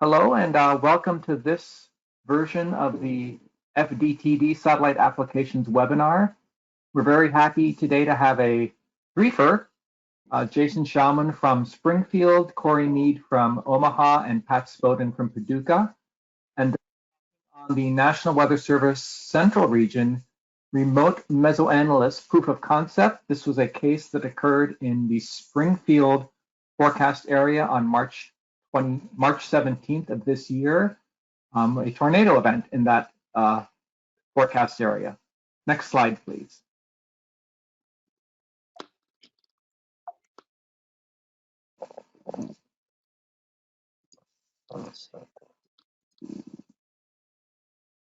Hello and welcome to this version of the FDTD Satellite Applications webinar. We're very happy today to have a briefer, Jason Schauman from Springfield, Corey Mead from Omaha, and Pat Spoden from Paducah. And on the National Weather Service Central Region, Remote Mesoanalysis Proof of Concept. This was a case that occurred in the Springfield forecast area on March 17th of this year, a tornado event in that forecast area. Next slide, please.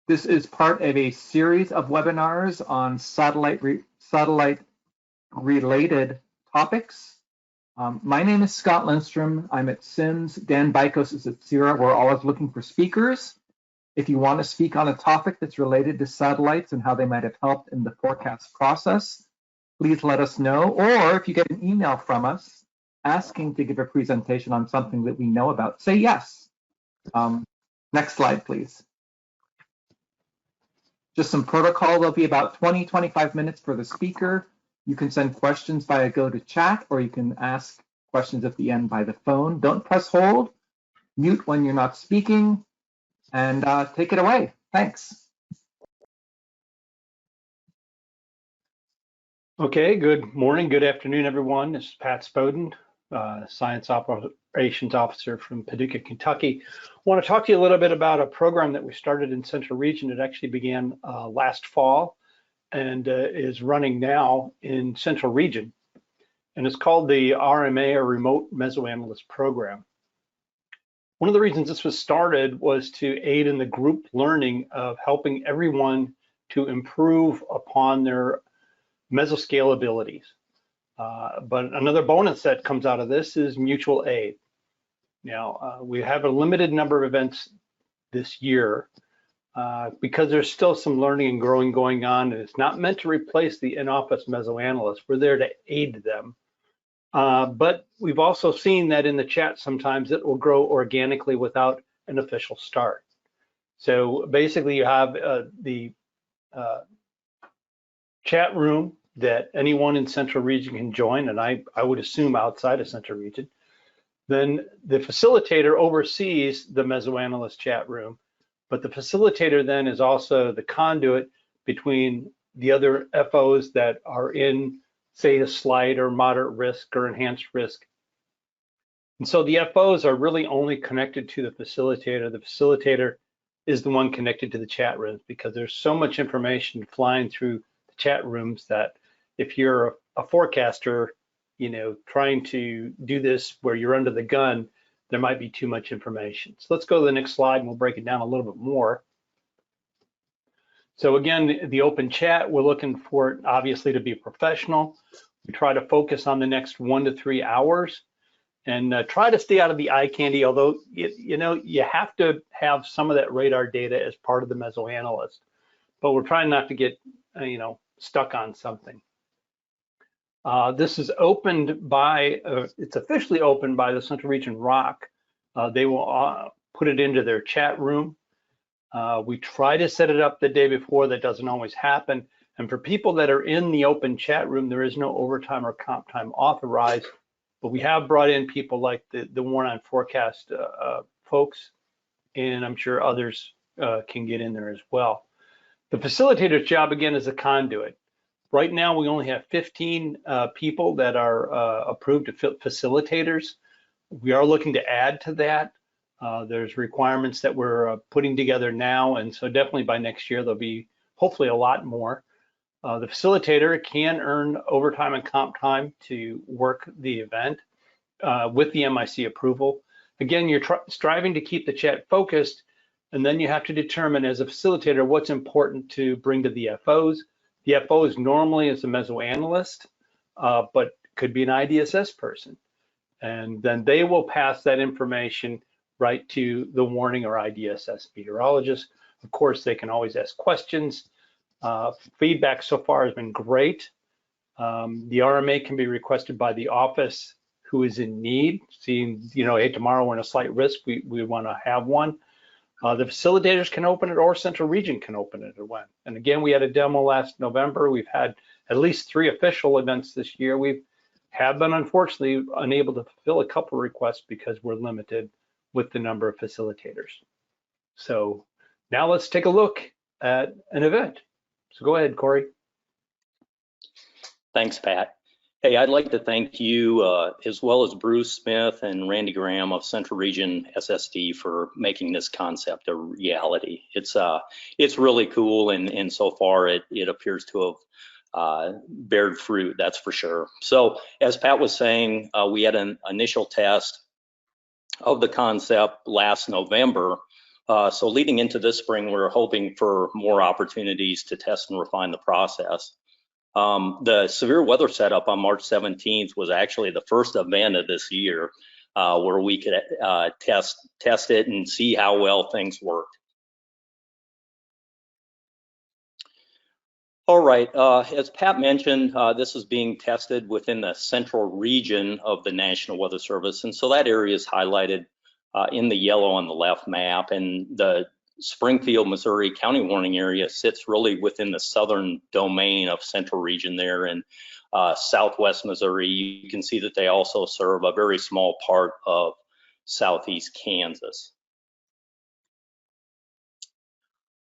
This is part of a series of webinars on satellite-related topics. My name is Scott Lindstrom. I'm at SIMS. Dan Bykos is at CIRA. We're always looking for speakers. If you want to speak on a topic that's related to satellites and how they might have helped in the forecast process, please let us know. Or if you get an email from us asking to give a presentation on something that we know about, say yes. Next slide, please. Just some protocol. There'll be about 20-25 minutes for the speaker. You can send questions via GoToChat, or you can ask questions at the end by the phone. Don't press hold. Mute when you're not speaking, and take it away. Thanks. Okay, good morning, good afternoon, everyone. This is Pat Spoden, Science Operations Officer from Paducah, Kentucky. I want to talk to you a little bit about a program that we started in Central Region. It actually began last fall and is running now in Central Region. And it's called the RMA, or Remote Mesoanalysis Program. One of the reasons this was started was to aid in the group learning of helping everyone to improve upon their mesoscale abilities. But another bonus that comes out of this is mutual aid. Now, we have a limited number of events this year because there's still some learning and growing going on, and it's not meant to replace the in-office mesoanalysts. We're there to aid them. But we've also seen that in the chat sometimes it will grow organically without an official start. So basically you have the chat room that anyone in Central Region can join, and I would assume outside of Central Region. Then the facilitator oversees the mesoanalyst chat room, but the facilitator then is also the conduit between the other FOs that are in, say, a slight or moderate risk or enhanced risk. And so the FOs are really only connected to the facilitator. The facilitator is the one connected to the chat rooms because there's so much information flying through the chat rooms that if you're a forecaster, you know, trying to do this where you're under the gun, there might be too much information. So let's go to the next slide and we'll break it down a little bit more. So again, the open chat, we're looking for it obviously to be professional. We try to focus on the next 1 to 3 hours and try to stay out of the eye candy, although, you know, you have to have some of that radar data as part of the mesoanalyst. But we're trying not to get, you know, stuck on something. This is opened by, it's officially opened by the Central Region ROC. They will put it into their chat room. We try to set it up the day before. That doesn't always happen. And for people that are in the open chat room, there is no overtime or comp time authorized, but we have brought in people like the one on forecast folks, and I'm sure others can get in there as well. The facilitator's job, again, is a conduit. Right now, we only have 15 people that are approved facilitators. We are looking to add to that. There's requirements that we're putting together now, and so definitely by next year, there'll be hopefully a lot more. The facilitator can earn overtime and comp time to work the event with the MIC approval. Again, you're striving to keep the chat focused, and then you have to determine as a facilitator what's important to bring to the FOs. The FOs normally is a mesoanalyst, but could be an IDSS person. And then they will pass that information right to the warning or IDSS meteorologist. Of course, they can always ask questions. Feedback so far has been great. The RMA can be requested by the office who is in need, seeing, you know, hey, tomorrow we're in a slight risk, we want to have one. The facilitators can open it, or Central Region can open it or when. And again, we had a demo last November. We've had at least 3 official events this year. We have been unfortunately unable to fulfill a couple of requests because we're limited with the number of facilitators. So now let's take a look at an event. So go ahead, Corey. Thanks, Pat. Hey, I'd like to thank you as well as Bruce Smith and Randy Graham of Central Region SSD for making this concept a reality. It's really cool, and so far it appears to have bared fruit, that's for sure. So as Pat was saying, we had an initial test of the concept last November. So leading into this spring, we're hoping for more opportunities to test and refine the process. The severe weather setup on March 17th was actually the first event of this year where we could test it and see how well things worked. All right, as Pat mentioned, this is being tested within the central region of the National Weather Service, and so that area is highlighted in the yellow on the left map, and the Springfield, Missouri county warning area sits really within the southern domain of central region there, and southwest Missouri, you can see that they also serve a very small part of southeast Kansas.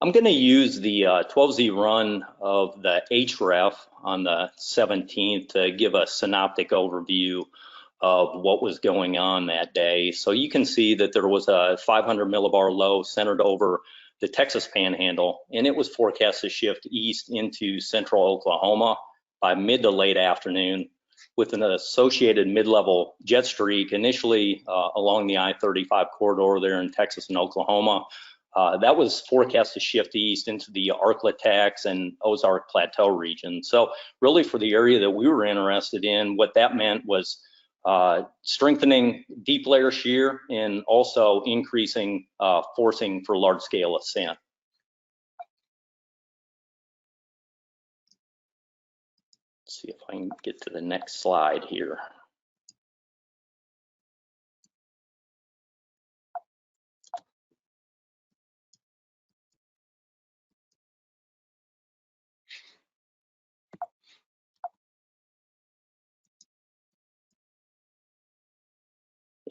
I'm going to use the 12Z run of the HREF on the 17th to give a synoptic overview of what was going on that day. So you can see that there was a 500 millibar low centered over the Texas Panhandle, and it was forecast to shift east into central Oklahoma by mid to late afternoon, with an associated mid-level jet streak initially along the I-35 corridor there in Texas and Oklahoma. That was forecast to shift east into the Arklatex and Ozark Plateau region. So really for the area that we were interested in, what that meant was strengthening deep layer shear and also increasing forcing for large scale ascent. Let's see if I can get to the next slide here.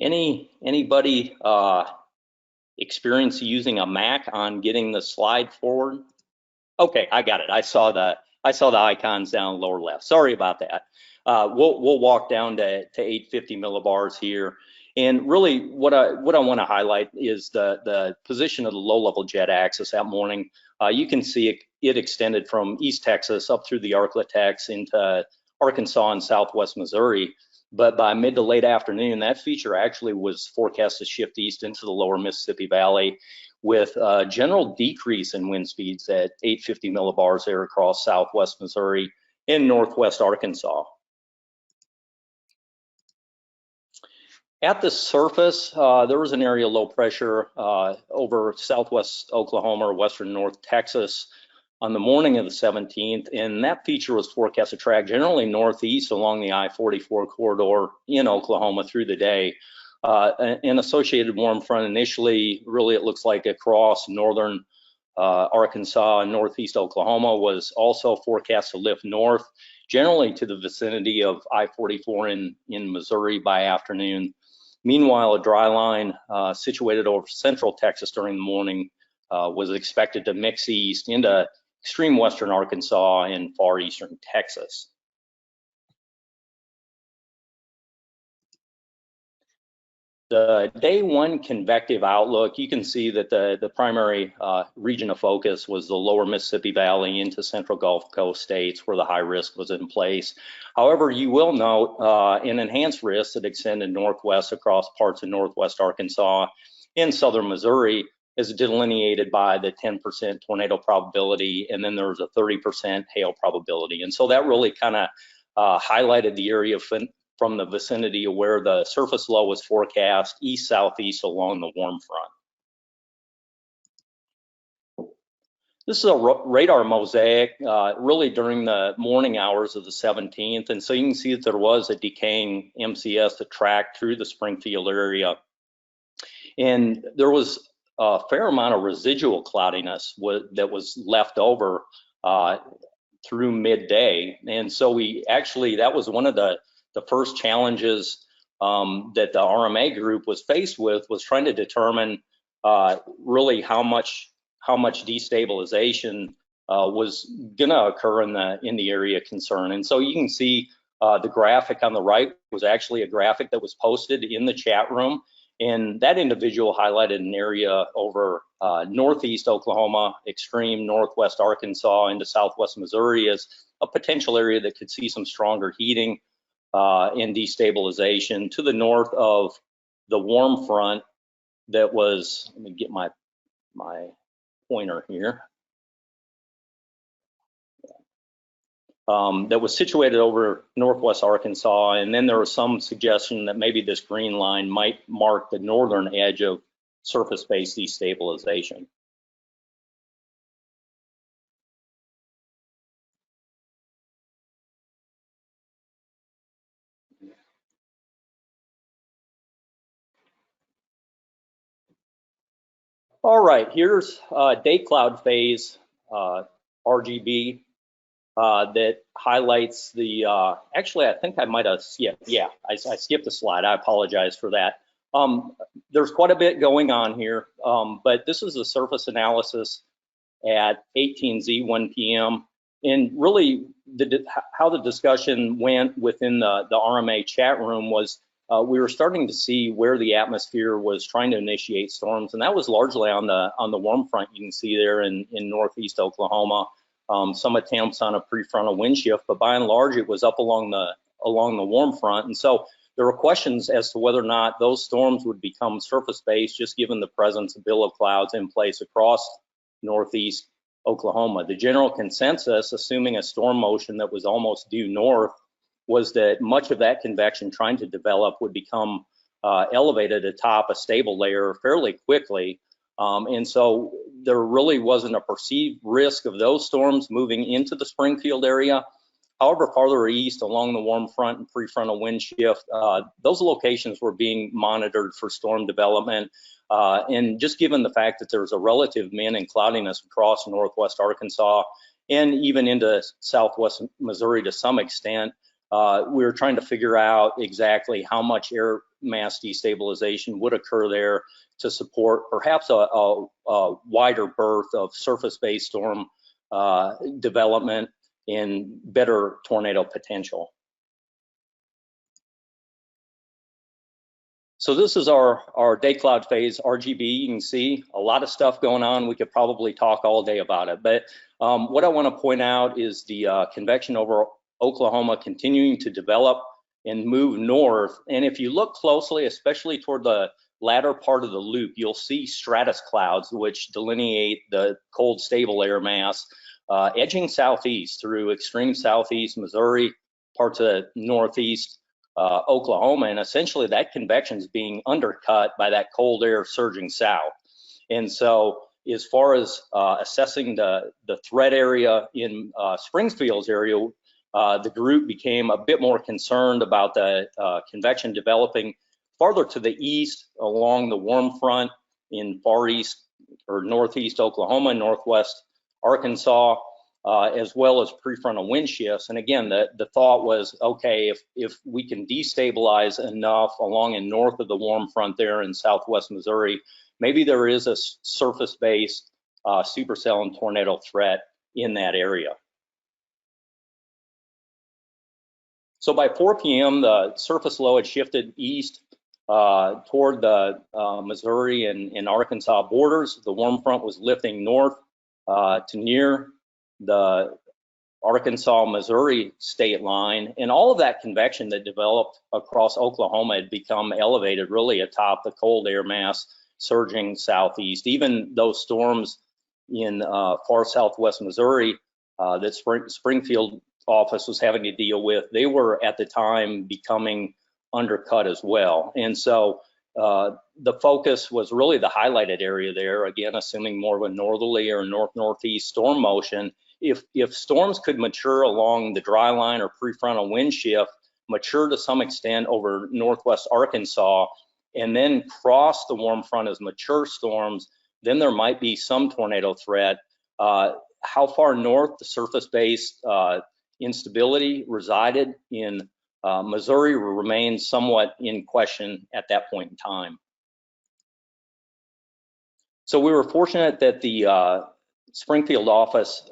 Anybody experience using a Mac on getting the slide forward? Okay, I got it. I saw the icons down lower left. Sorry about that. We'll walk down to 850 millibars here. And really what I want to highlight is the position of the low-level jet axis that morning. You can see it extended from East Texas up through the Arklatex into Arkansas and Southwest Missouri. But by mid to late afternoon, that feature actually was forecast to shift east into the lower Mississippi Valley, with a general decrease in wind speeds at 850 millibars there across Southwest Missouri and Northwest Arkansas. At the surface, there was an area of low pressure over Southwest Oklahoma or Western North Texas on the morning of the 17th, and that feature was forecast to track generally northeast along the I-44 corridor in Oklahoma through the day. An associated warm front initially, really it looks like across northern Arkansas and northeast Oklahoma, was also forecast to lift north, generally to the vicinity of I-44 in Missouri by afternoon. Meanwhile, a dry line situated over central Texas during the morning was expected to mix east into extreme western Arkansas and far eastern Texas. The day one convective outlook, you can see that the primary region of focus was the lower Mississippi Valley into central Gulf Coast states where the high risk was in place. However, you will note an enhanced risk that extended northwest across parts of northwest Arkansas and southern Missouri, is delineated by the 10% tornado probability, and then there was a 30% hail probability. And so that really kind of highlighted the area from the vicinity of where the surface low was forecast east-southeast along the warm front. This is a radar mosaic, really during the morning hours of the 17th. And so you can see that there was a decaying MCS that tracked through the Springfield area. And there was a fair amount of residual cloudiness that was left over through midday. And so that was one of the first challenges that the RMA group was faced with, was trying to determine really how much destabilization was gonna occur in the area of concern. And so you can see the graphic on the right was actually a graphic that was posted in the chat room. And that individual highlighted an area over northeast Oklahoma, extreme northwest Arkansas into southwest Missouri as a potential area that could see some stronger heating and destabilization to the north of the warm front that was, let me get my pointer here, that was situated over northwest Arkansas. And then there was some suggestion that maybe this green line might mark the northern edge of surface-based destabilization. All right, here's day cloud phase RGB that highlights the, actually, I think I might have, I skipped a slide. I apologize for that. There's quite a bit going on here, but this is a surface analysis at 18Z 1 p.m. And really, how the discussion went within the RMA chat room was we were starting to see where the atmosphere was trying to initiate storms, and that was largely on the warm front. You can see there in northeast Oklahoma. Some attempts on a prefrontal wind shift, but by and large, it was up along the warm front. And so there were questions as to whether or not those storms would become surface-based, just given the presence of billow clouds in place across northeast Oklahoma. The general consensus, assuming a storm motion that was almost due north, was that much of that convection trying to develop would become elevated atop a stable layer fairly quickly. And so there really wasn't a perceived risk of those storms moving into the Springfield area. However, farther east along the warm front and prefrontal wind shift, those locations were being monitored for storm development. And just given the fact that there's a relative min and cloudiness across northwest Arkansas and even into southwest Missouri to some extent, we were trying to figure out exactly how much air mass destabilization would occur there to support perhaps a wider berth of surface-based storm development and better tornado potential. So this is our day cloud phase RGB. You can see a lot of stuff going on. We could probably talk all day about it, but what I want to point out is the convection over Oklahoma continuing to develop and move north. And if you look closely, especially toward the latter part of the loop, you'll see stratus clouds, which delineate the cold stable air mass edging southeast through extreme southeast Missouri, parts of northeast Oklahoma, and essentially that convection is being undercut by that cold air surging south. And so as far as assessing the threat area in Springfield's area, the group became a bit more concerned about the convection developing farther to the east along the warm front in far east or northeast Oklahoma, northwest Arkansas, as well as prefrontal wind shifts. And again, the thought was, okay, if we can destabilize enough along and north of the warm front there in southwest Missouri, maybe there is a surface-based supercell and tornado threat in that area. So by 4 p.m., the surface low had shifted east toward the Missouri and Arkansas borders. The warm front was lifting north to near the Arkansas-Missouri state line, and all of that convection that developed across Oklahoma had become elevated really atop the cold air mass surging southeast. Even those storms in far southwest Missouri that Springfield office was having to deal with, they were at the time becoming undercut as well. And so the focus was really the highlighted area there, again, assuming more of a northerly or north-northeast storm motion. If storms could mature along the dry line or prefrontal wind shift, mature to some extent over northwest Arkansas, and then cross the warm front as mature storms, then there might be some tornado threat. How far north the surface-based instability resided in Missouri remains somewhat in question at that point in time. So we were fortunate that the Springfield office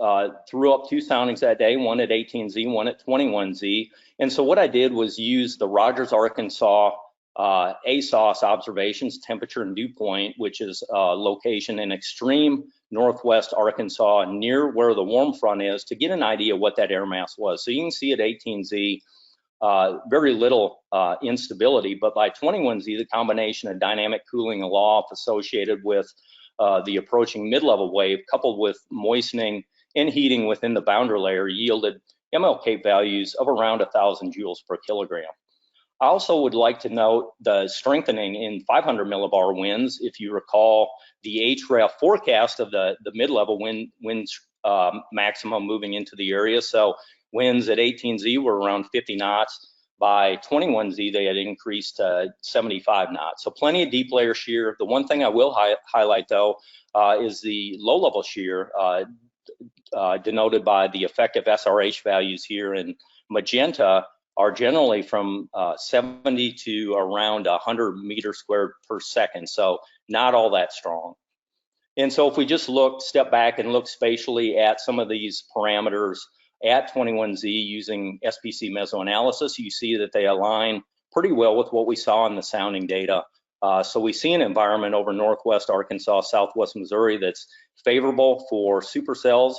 threw up 2 soundings that day, one at 18Z, one at 21Z. And so what I did was use the Rogers, Arkansas ASOS observations, temperature and dew point, which is location in extreme northwest Arkansas near where the warm front is, to get an idea what that air mass was. So you can see at 18Z, very little instability, but by 21Z, the combination of dynamic cooling aloft associated with the approaching mid-level wave, coupled with moistening and heating within the boundary layer, yielded MLK values of around 1,000 joules per kilogram. I also would like to note the strengthening in 500 millibar winds. If you recall the HREF forecast of the mid-level winds maximum moving into the area. So winds at 18Z were around 50 knots. By 21Z, they had increased to 75 knots. So plenty of deep layer shear. The one thing I will highlight though is the low level shear denoted by the effective SRH values here in magenta are generally from 70 to around 100 meters squared per second. So not all that strong. And so if we just step back and look spatially at some of these parameters at 21Z using SPC mesoanalysis, you see that they align pretty well with what we saw in the sounding data. So we see an environment over northwest Arkansas, southwest Missouri that's favorable for supercells,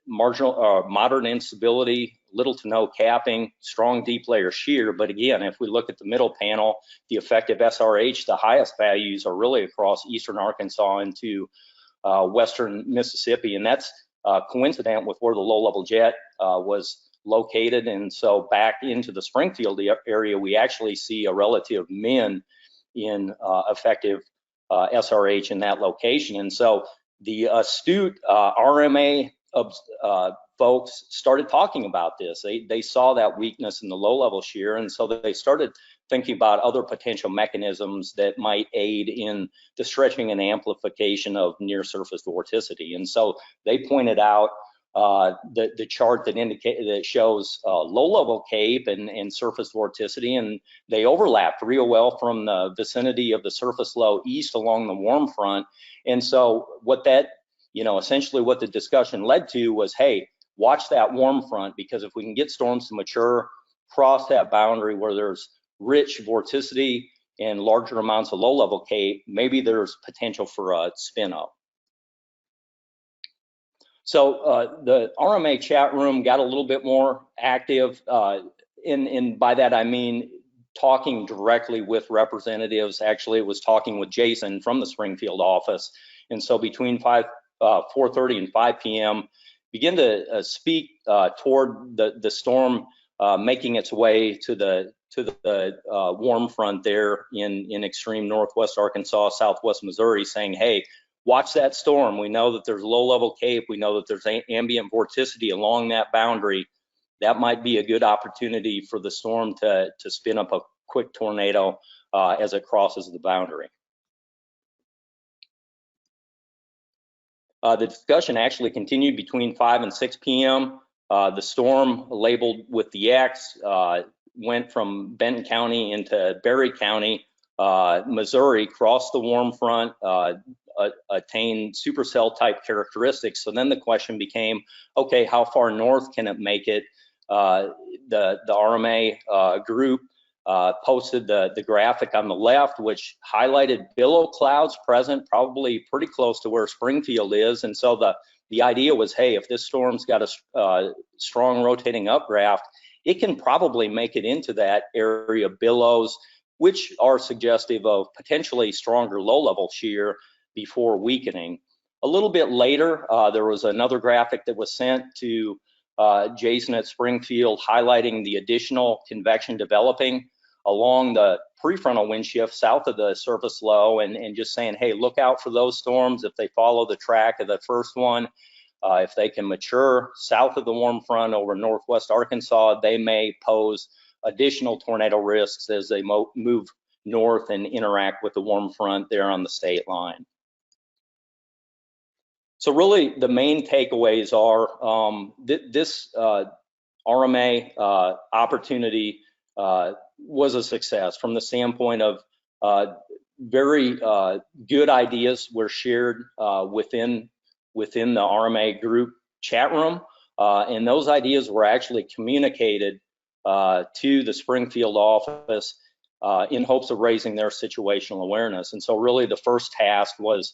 moderate instability, little to no capping, strong deep layer shear. But again, if we look at the middle panel, the effective SRH, the highest values are really across eastern Arkansas into western Mississippi, and that's coincident with where the low-level jet was located. And so back into the Springfield area, we actually see a relative min in effective SRH in that location. And so the astute RMA folks started talking about this. They saw that weakness in the low-level shear, and so they started thinking about other potential mechanisms that might aid in the stretching and amplification of near-surface vorticity. And so they pointed out the chart that shows low-level CAPE and surface vorticity, and they overlapped real well from the vicinity of the surface low east along the warm front. And so what that, essentially what the discussion led to was, hey, watch that warm front, because if we can get storms to mature, cross that boundary where there's rich vorticity and larger amounts of low-level CAPE, maybe there's potential for a spin up. So the RMA chat room got a little bit more active, and by that I mean talking directly with representatives. Actually, it was talking with Jason from the Springfield office, and so between 4:30 and 5 p.m. begin to speak toward the storm making its way to the warm front there in extreme northwest Arkansas, southwest Missouri, saying, hey, watch that storm. We know that there's low-level CAPE. We know that there's ambient vorticity along that boundary. That might be a good opportunity for the storm to spin up a quick tornado as it crosses the boundary. The discussion actually continued between 5 and 6 p.m. The storm, labeled with the X, went from Benton County into Berry County, Missouri, crossed the warm front, attained supercell type characteristics. So then the question became, okay, how far north can it make it? The RMA group posted the graphic on the left, which highlighted billow clouds present, probably pretty close to where Springfield is. And so the idea was, hey, if this storm's got a strong rotating updraft, it can probably make it into that area of billows, which are suggestive of potentially stronger low-level shear before weakening. A little bit later, there was another graphic that was sent to Jason at Springfield highlighting the additional convection developing along the prefrontal wind shift south of the surface low and just saying, hey, look out for those storms. If they follow the track of the first one, if they can mature south of the warm front over northwest Arkansas, they may pose additional tornado risks as they move north and interact with the warm front there on the state line. So really the main takeaways are this RMA opportunity was a success from the standpoint of very good ideas were shared within the RMA group chat room, and those ideas were actually communicated to the Springfield office in hopes of raising their situational awareness. And so really the first task was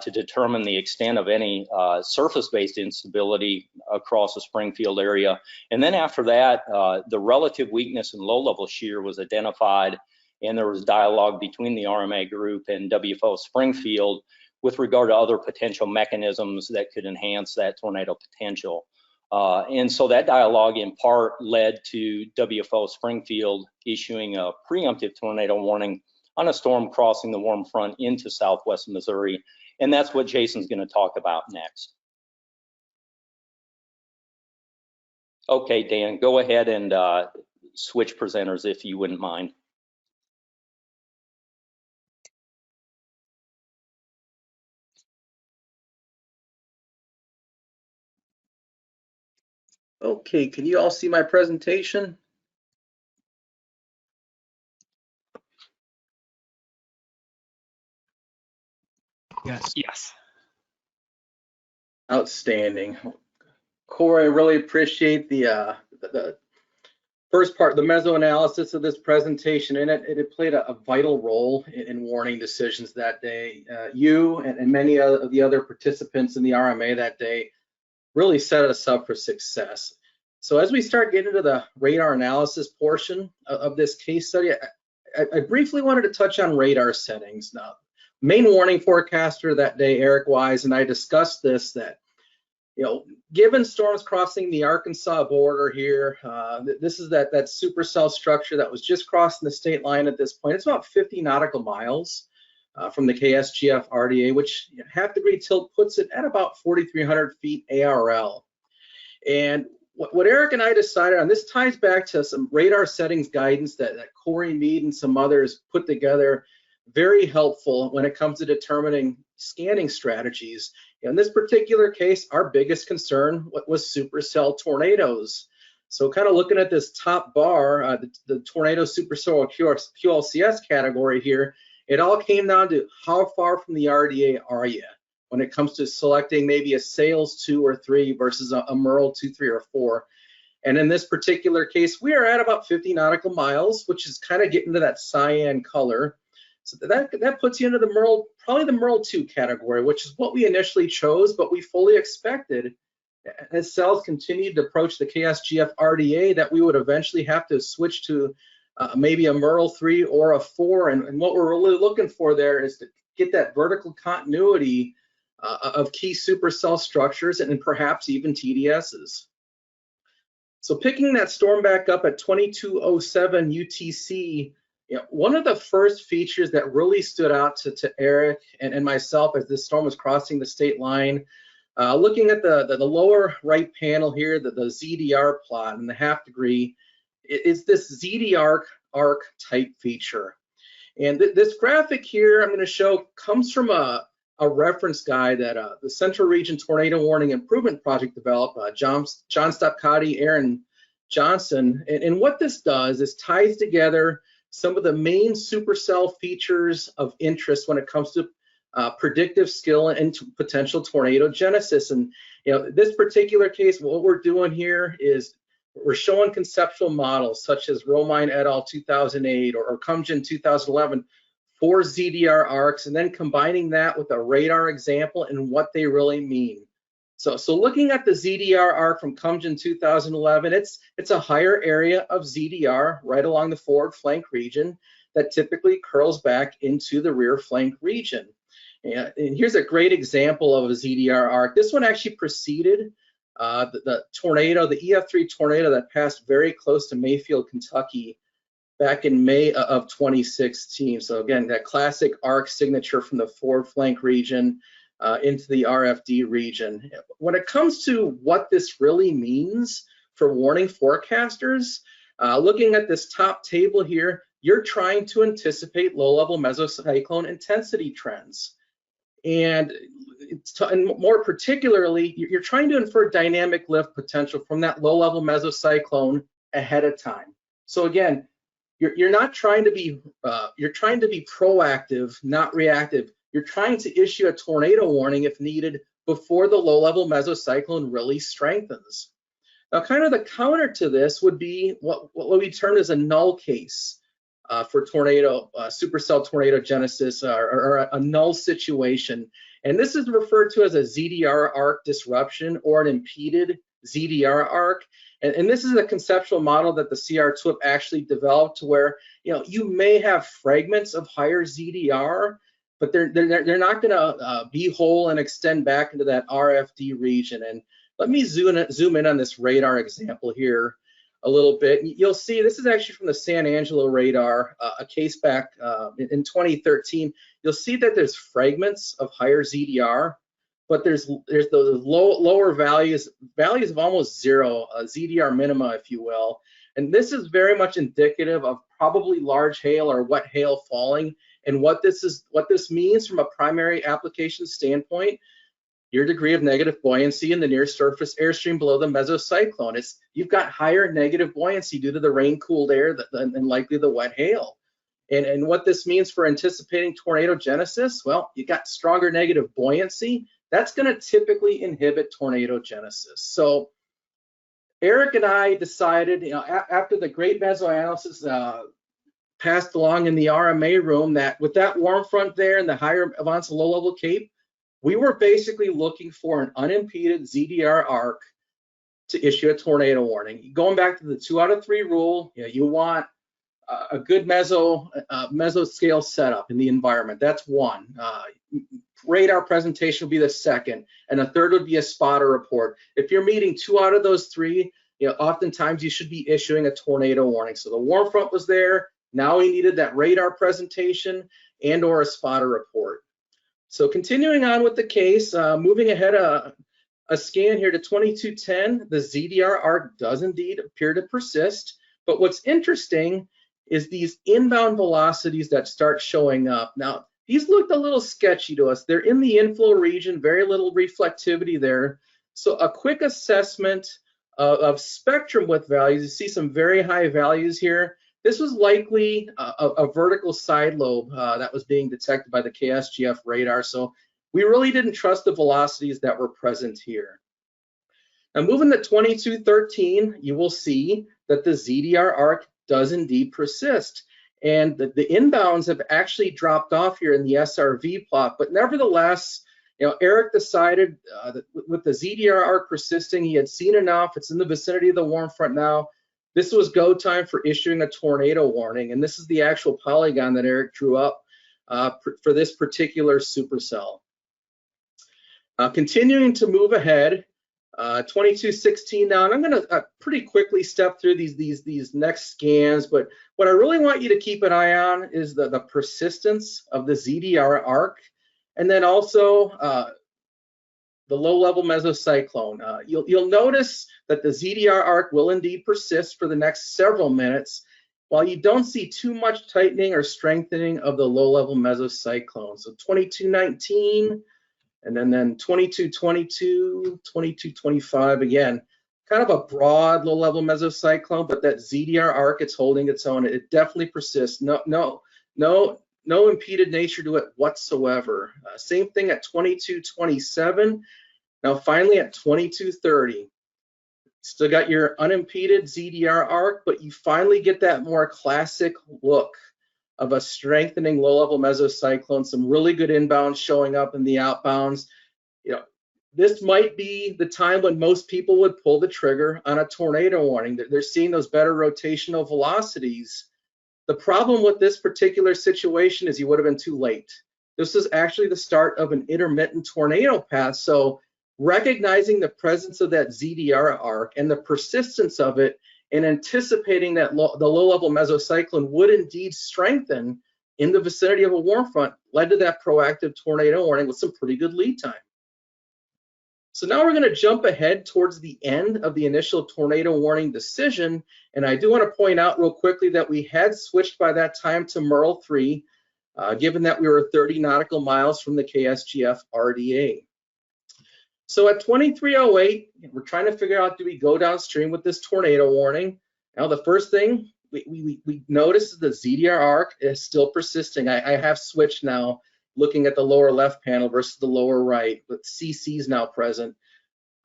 to determine the extent of any surface-based instability across the Springfield area. And then after that, the relative weakness in low-level shear was identified, and there was dialogue between the RMA group and WFO Springfield with regard to other potential mechanisms that could enhance that tornado potential. And so that dialogue in part led to WFO Springfield issuing a preemptive tornado warning on a storm crossing the warm front into southwest Missouri. And that's what Jason's going to talk about next. Okay, Dan, go ahead and switch presenters if you wouldn't mind. Okay, can you all see my presentation? Yes. Yes. Outstanding. Corey, I really appreciate the first part, the mesoanalysis of this presentation, and it played a vital role in warning decisions that day. You and many of the other participants in the RMA that day really set us up for success. So as we start getting into the radar analysis portion of this case study, I briefly wanted to touch on radar settings. Now, main warning forecaster that day, Eric Wise, and I discussed this, that, you know, given storms crossing the Arkansas border here, this is that supercell structure that was just crossing the state line at this point. It's about 50 nautical miles from the KSGF RDA, which half-degree tilt puts it at about 4,300 feet ARL. And what Eric and I decided on, this ties back to some radar settings guidance that Corey Mead and some others put together, very helpful when it comes to determining scanning strategies. In this particular case, our biggest concern was supercell tornadoes. So kind of looking at this top bar, the tornado supercell QLCS category here, it all came down to how far from the RDA are you when it comes to selecting maybe a SAILS 2 or 3 versus a MERL 2, 3, or 4. And in this particular case, we are at about 50 nautical miles, which is kind of getting to that cyan color. So that puts you into the MERL, probably the MERL 2 category, which is what we initially chose, but we fully expected as cells continued to approach the KSGF RDA that we would eventually have to switch to maybe a MERL 3 or a 4. And what we're really looking for there is to get that vertical continuity of key supercell structures and perhaps even TDSs. So picking that storm back up at 2207 UTC, you know, one of the first features that really stood out to Eric and myself as this storm was crossing the state line, looking at the lower right panel here, the ZDR plot and the half-degree, is this ZDR arc type feature. And this graphic here I'm going to show comes from a reference guide that the Central Region Tornado Warning Improvement Project developed, John Stopkati, Aaron Johnson. And what this does is ties together some of the main supercell features of interest when it comes to predictive skill and potential tornado genesis. And you know, this particular case, what we're doing here is we're showing conceptual models such as Romine et al. 2008 or Cumgen 2011 for ZDR arcs, and then combining that with a radar example and what they really mean. So looking at the ZDR arc from Cumgen 2011, it's a higher area of ZDR right along the forward flank region that typically curls back into the rear flank region. And here's a great example of a ZDR arc. This one actually preceded the tornado, the EF3 tornado that passed very close to Mayfield, Kentucky back in May of 2016. So again, that classic arc signature from the forward flank region into the RFD region. When it comes to what this really means for warning forecasters, looking at this top table here, you're trying to anticipate low-level mesocyclone intensity trends. And more particularly, you're trying to infer dynamic lift potential from that low-level mesocyclone ahead of time. So again, you're not trying to be you're trying to be proactive, not reactive. You're trying to issue a tornado warning if needed before the low-level mesocyclone really strengthens. Now, kind of the counter to this would be what we term as a null case for tornado, supercell tornado genesis, or a null situation. And this is referred to as a ZDR arc disruption or an impeded ZDR arc. And this is a conceptual model that the CR-TWIP actually developed, to where you may have fragments of higher ZDR, but they're not going to be whole and extend back into that RFD region. And let me zoom in on this radar example here a little bit. You'll see this is actually from the San Angelo radar, a case back in 2013. You'll see that there's fragments of higher ZDR, but there's those lower values of almost zero, ZDR minima, if you will. And this is very much indicative of probably large hail or wet hail falling. And what this means from a primary application standpoint, your degree of negative buoyancy in the near surface airstream below the mesocyclone. You've got higher negative buoyancy due to the rain-cooled air and likely the wet hail. And what this means for anticipating tornado genesis, well, you got stronger negative buoyancy. That's going to typically inhibit tornado genesis. So Eric and I decided, after the great mesoanalysis passed along in the RMA room, that with that warm front there and the higher Avanza low-level cape, we were basically looking for an unimpeded ZDR arc to issue a tornado warning. Going back to the 2 out of 3 rule, you want a good mesoscale setup in the environment. That's one. Radar presentation would be the second, and a third would be a spotter report. If you're meeting 2 out of those 3, oftentimes you should be issuing a tornado warning. So the warm front was there. Now we needed that radar presentation and or a spotter report. So continuing on with the case, moving ahead a scan here to 2210, the ZDR arc does indeed appear to persist. But what's interesting is these inbound velocities that start showing up. Now, these looked a little sketchy to us. They're in the inflow region, very little reflectivity there. So a quick assessment of spectrum width values, you see some very high values here. This was likely a vertical side lobe that was being detected by the KSGF radar. So we really didn't trust the velocities that were present here. Now moving to 2213, you will see that the ZDR arc does indeed persist. And the inbounds have actually dropped off here in the SRV plot. But nevertheless, Eric decided that with the ZDR arc persisting, he had seen enough. It's in the vicinity of the warm front now. This was go time for issuing a tornado warning, and this is the actual polygon that Eric drew up for this particular supercell. Continuing to move ahead, 2216 now, and I'm going to pretty quickly step through these next scans, but what I really want you to keep an eye on is the persistence of the ZDR arc, and then also the low-level mesocyclone. You'll notice that the ZDR arc will indeed persist for the next several minutes, while you don't see too much tightening or strengthening of the low-level mesocyclone. So 2219, and then 2222, 2225, again, kind of a broad low-level mesocyclone, but that ZDR arc, it's holding its own. It definitely persists. No impeded nature to it whatsoever. Same thing at 2227. Now finally at 2230, still got your unimpeded ZDR arc, but you finally get that more classic look of a strengthening low-level mesocyclone, some really good inbounds showing up in the outbounds. This might be the time when most people would pull the trigger on a tornado warning. They're seeing those better rotational velocities. The problem with this particular situation is you would have been too late. This is actually the start of an intermittent tornado path. So recognizing the presence of that ZDR arc and the persistence of it and anticipating that the low-level mesocyclone would indeed strengthen in the vicinity of a warm front led to that proactive tornado warning with some pretty good lead time. So now we're going to jump ahead towards the end of the initial tornado warning decision, and I do want to point out real quickly that we had switched by that time to MERL 3, given that we were 30 nautical miles from the KSGF RDA. So at 2308, we're trying to figure out, do we go downstream with this tornado warning? Now, the first thing we notice is the ZDR arc is still persisting. I have switched now, looking at the lower left panel versus the lower right, but CC is now present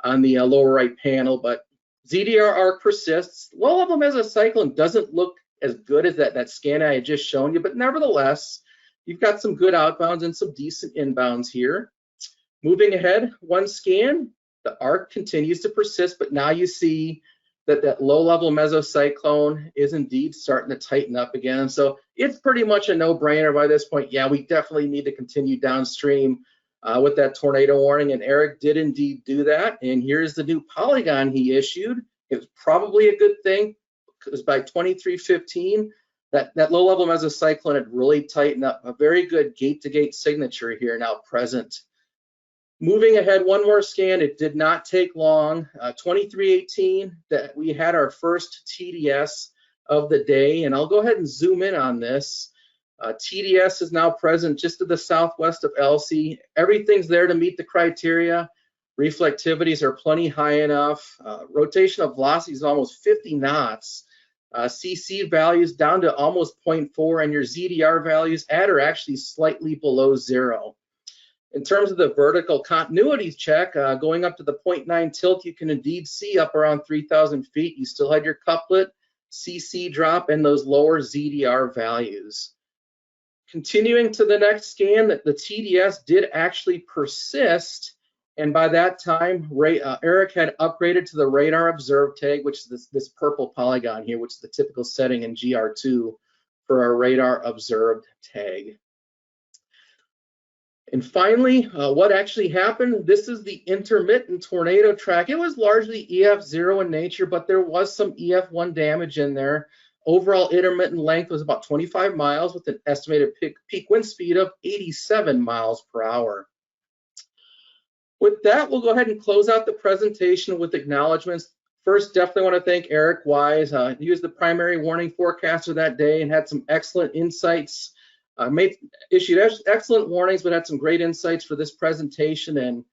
on the lower right panel, but ZDR arc persists. Low-level mesocyclone doesn't look as good as that scan I had just shown you, but nevertheless, you've got some good outbounds and some decent inbounds here. Moving ahead, one scan, the arc continues to persist, but now you see that low-level mesocyclone is indeed starting to tighten up again. So it's pretty much a no-brainer by this point. Yeah, we definitely need to continue downstream with that tornado warning, and Eric did indeed do that. And here's the new polygon he issued. It was probably a good thing because by 2315, that low-level mesocyclone had really tightened up. A very good gate-to-gate signature here now present. Moving ahead, one more scan. It did not take long. 2318, that we had our first TDS of the day, and I'll go ahead and zoom in on this. TDS is now present just to the southwest of LC. Everything's there to meet the criteria. Reflectivities are plenty high enough. Rotational velocity is almost 50 knots. CC values down to almost 0.4, and your ZDR values at or actually slightly below 0. In terms of the vertical continuity check, going up to the 0.9 tilt, you can indeed see up around 3,000 feet. You still had your couplet, CC drop, and those lower ZDR values. Continuing to the next scan, the TDS did actually persist, and by that time, Eric had upgraded to the radar observed tag, which is this purple polygon here, which is the typical setting in GR2 for our radar observed tag. And finally, what actually happened? This is the intermittent tornado track. It was largely EF0 in nature, but there was some EF1 damage in there. Overall intermittent length was about 25 miles with an estimated peak wind speed of 87 miles per hour. With that, we'll go ahead and close out the presentation with acknowledgments. First, definitely want to thank Eric Wise. He was the primary warning forecaster that day and had some excellent insights. Issued excellent warnings, but had some great insights for this presentation. And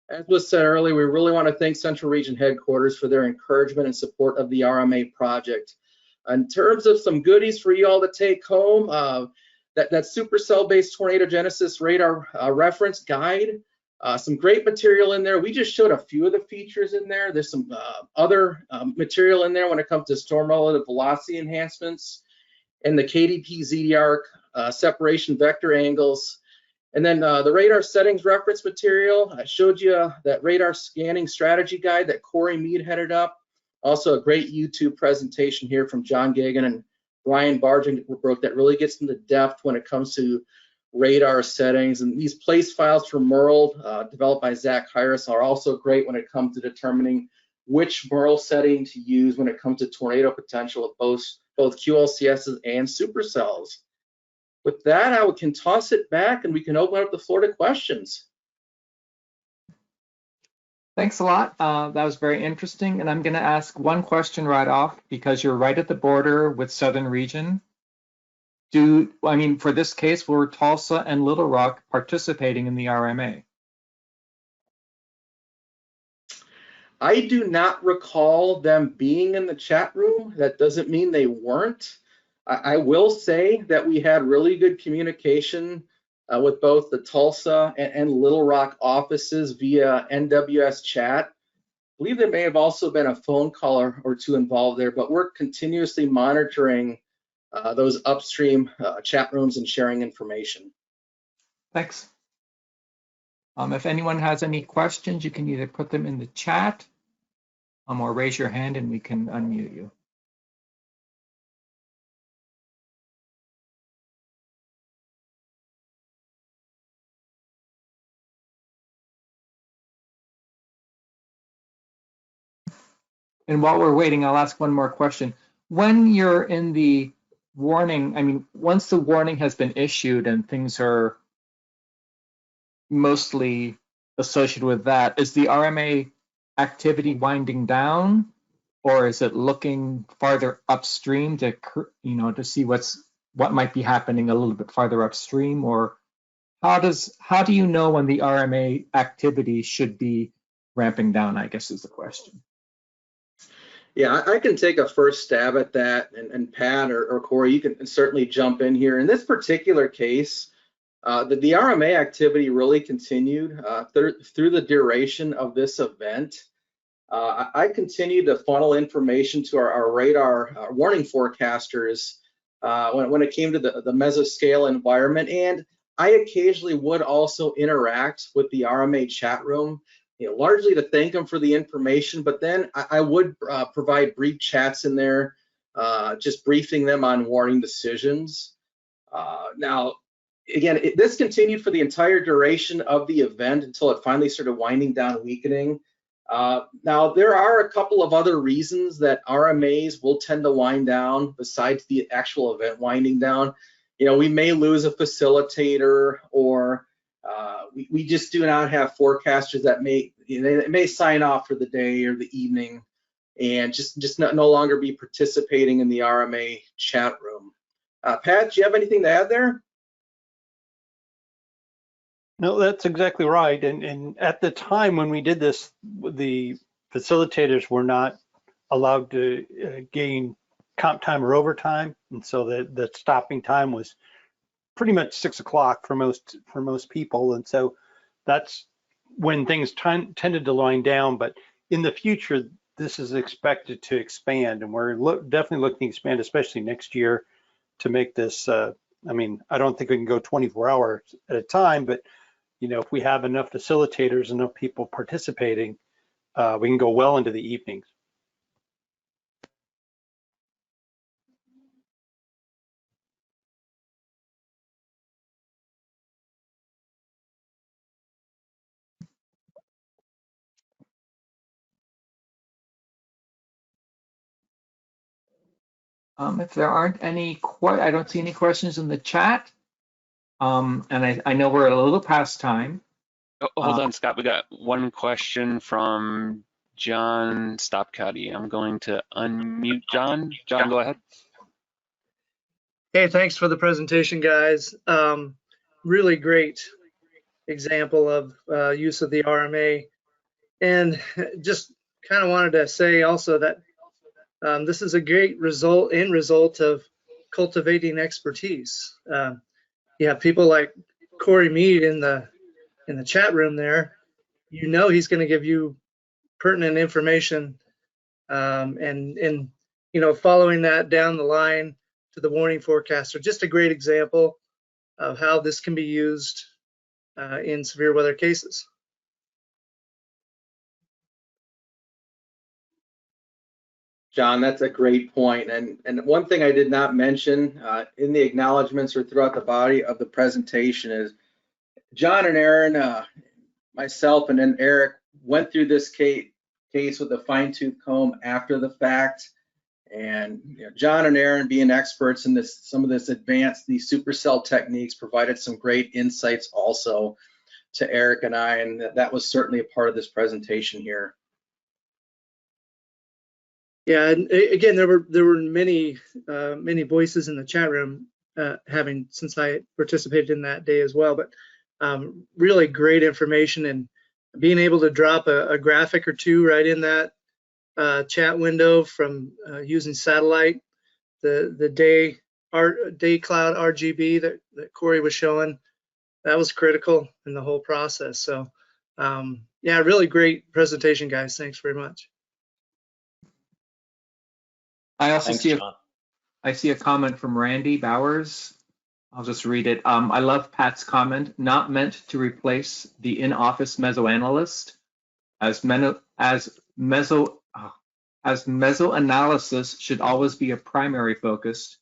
as was said earlier, we really want to thank Central Region Headquarters for their encouragement and support of the RMA project. In terms of some goodies for you all to take home, that Supercell-based tornado genesis radar reference guide, some great material in there. We just showed a few of the features in there. There's some other material in there when it comes to storm relative velocity enhancements and the KDP ZDR separation vector angles. And then the radar settings reference material. I showed you that radar scanning strategy guide that Corey Mead headed up. Also a great YouTube presentation here from John Gagan and Brian Bargenbrook that really gets into depth when it comes to radar settings. And these place files for MERL developed by Zach Hyras are also great when it comes to determining which MERL setting to use when it comes to tornado potential of both QLCSs and supercells. With that, I can toss it back and we can open up the floor to questions. Thanks a lot. That was very interesting. And I'm going to ask one question right off because you're right at the border with Southern Region. For this case, were Tulsa and Little Rock participating in the RMA? I do not recall them being in the chat room. That doesn't mean they weren't. I will say that we had really good communication with both the Tulsa and Little Rock offices via NWS chat. I believe there may have also been a phone call or two involved there, but we're continuously monitoring those upstream chat rooms and sharing information. Thanks. If anyone has any questions, you can either put them in the chat or raise your hand and we can unmute you. And while we're waiting, I'll ask one more question. When you're in the warning, I mean, once the warning has been issued and things are mostly associated with that, is the RMA activity winding down, or is it looking farther upstream to, you know, to see what might be happening a little bit farther upstream? Or how do you know when the RMA activity should be ramping down, I guess is the question. Yeah, I can take a first stab at that, and Pat or Corey, you can certainly jump in here. In this particular case, the RMA activity really continued through the duration of this event. I continued to funnel information to our radar warning forecasters when it came to the mesoscale environment, and I occasionally would also interact with the RMA chat room, you know, largely to thank them for the information, but then I would provide brief chats in there, just briefing them on warning decisions. Now, again, this continued for the entire duration of the event until it finally started winding down, weakening. Now, there are a couple of other reasons that RMAs will tend to wind down besides the actual event winding down. You know, we may lose a facilitator, or we just do not have forecasters that may sign off for the day or the evening and just no longer be participating in the RMA chat room. Pat, do you have anything to add there? No, that's exactly right. And at the time when we did this, the facilitators were not allowed to gain comp time or overtime, and so the stopping time was pretty much 6 o'clock for most people, and so that's when things tended to wind down. But in the future, this is expected to expand, and we're definitely looking to expand, especially next year, to make this. I mean, I don't think we can go 24 hours at a time, but you know, if we have enough facilitators, enough people participating, we can go well into the evenings. If there aren't any, I don't see any questions in the chat. And I know we're a little past time. Oh, hold on, Scott. We got one question from John Stopcuddy. I'm going to unmute John. John, go ahead. Hey, thanks for the presentation, guys. Really great example of use of the RMA. And just kind of wanted to say also that this is a great end result of cultivating expertise. You have people like Corey Mead in the chat room there. You know he's going to give you pertinent information, and you know, following that down the line to the warning forecaster. Just a great example of how this can be used in severe weather cases. John, that's a great point. And one thing I did not mention in the acknowledgments or throughout the body of the presentation is John and Aaron, myself and then Eric went through this case with a fine-tooth comb after the fact. And you know, John and Aaron, being experts in some of this advanced, these supercell techniques, provided some great insights also to Eric and I, and that was certainly a part of this presentation here. Yeah, and again, there were many voices in the chat room, since I participated in that day as well. But really great information, and being able to drop a graphic or two right in that chat window from using satellite, the day cloud RGB that Corey was showing, that was critical in the whole process. So yeah, really great presentation, guys. Thanks very much. I also see a comment from Randy Bowers. I'll just read it. I love Pat's comment, not meant to replace the in-office mesoanalyst, as mesoanalysis should always be a primary focus,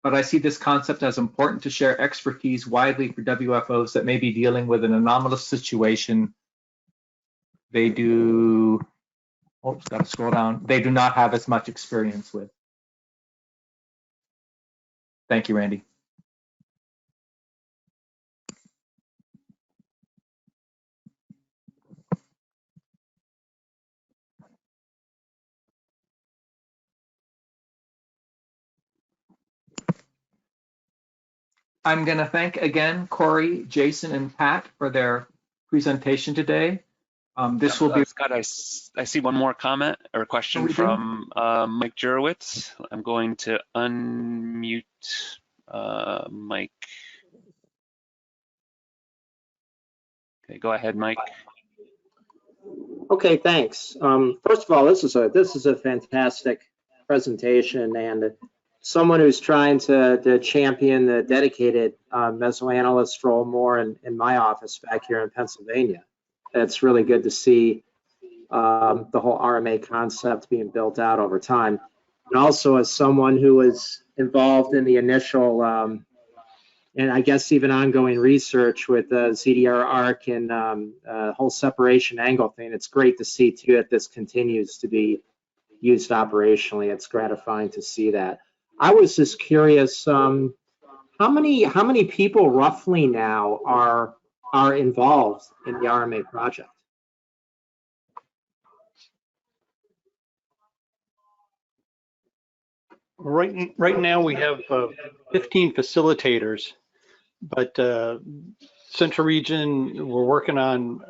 but I see this concept as important to share expertise widely for WFOs that may be dealing with an anomalous situation. They do Oh, got to scroll down. They do not have as much experience with. Thank you, Randy. I'm going to thank again Corey, Jason, and Pat for their presentation today. This will be. Scott, I see one more comment or question from Mike Jurowitz. I'm going to unmute Mike. Okay, go ahead, Mike. Okay, thanks. First of all, this is a fantastic presentation, and someone who's trying to champion the dedicated mesoanalyst role more in my office back here in Pennsylvania. It's really good to see the whole RMA concept being built out over time. And also as someone who was involved in the initial and I guess even ongoing research with the ZDR arc and whole separation angle thing, it's great to see too that this continues to be used operationally. It's gratifying to see that. I was just curious, how many people roughly now are involved in the RMA project? Right now we have 15 facilitators, but Central Region, we're working on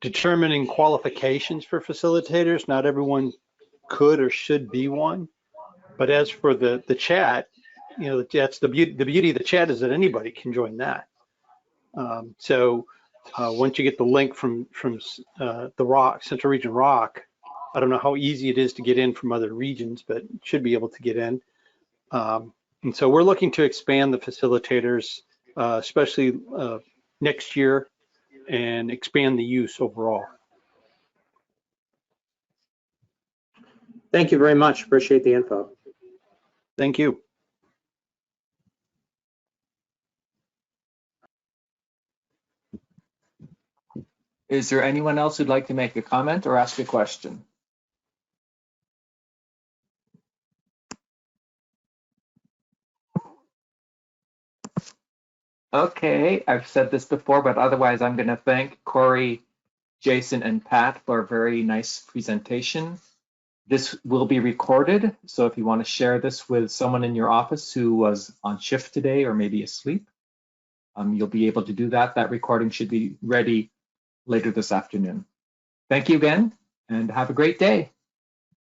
determining qualifications for facilitators. Not everyone could or should be one. But as for the chat, you know, that's the beauty of the chat is that anybody can join that. So once you get the link from the Central Region ROC, I don't know how easy it is to get in from other regions, but should be able to get in. And so we're looking to expand the facilitators, especially next year, and expand the use overall. Thank you very much. Appreciate the info. Thank you. Is there anyone else who'd like to make a comment or ask a question? Okay, I've said this before, but otherwise I'm going to thank Corey, Jason, and Pat for a very nice presentation. This will be recorded, so if you want to share this with someone in your office who was on shift today or maybe asleep, you'll be able to do that. That recording should be ready later this afternoon. Thank you again, and have a great day.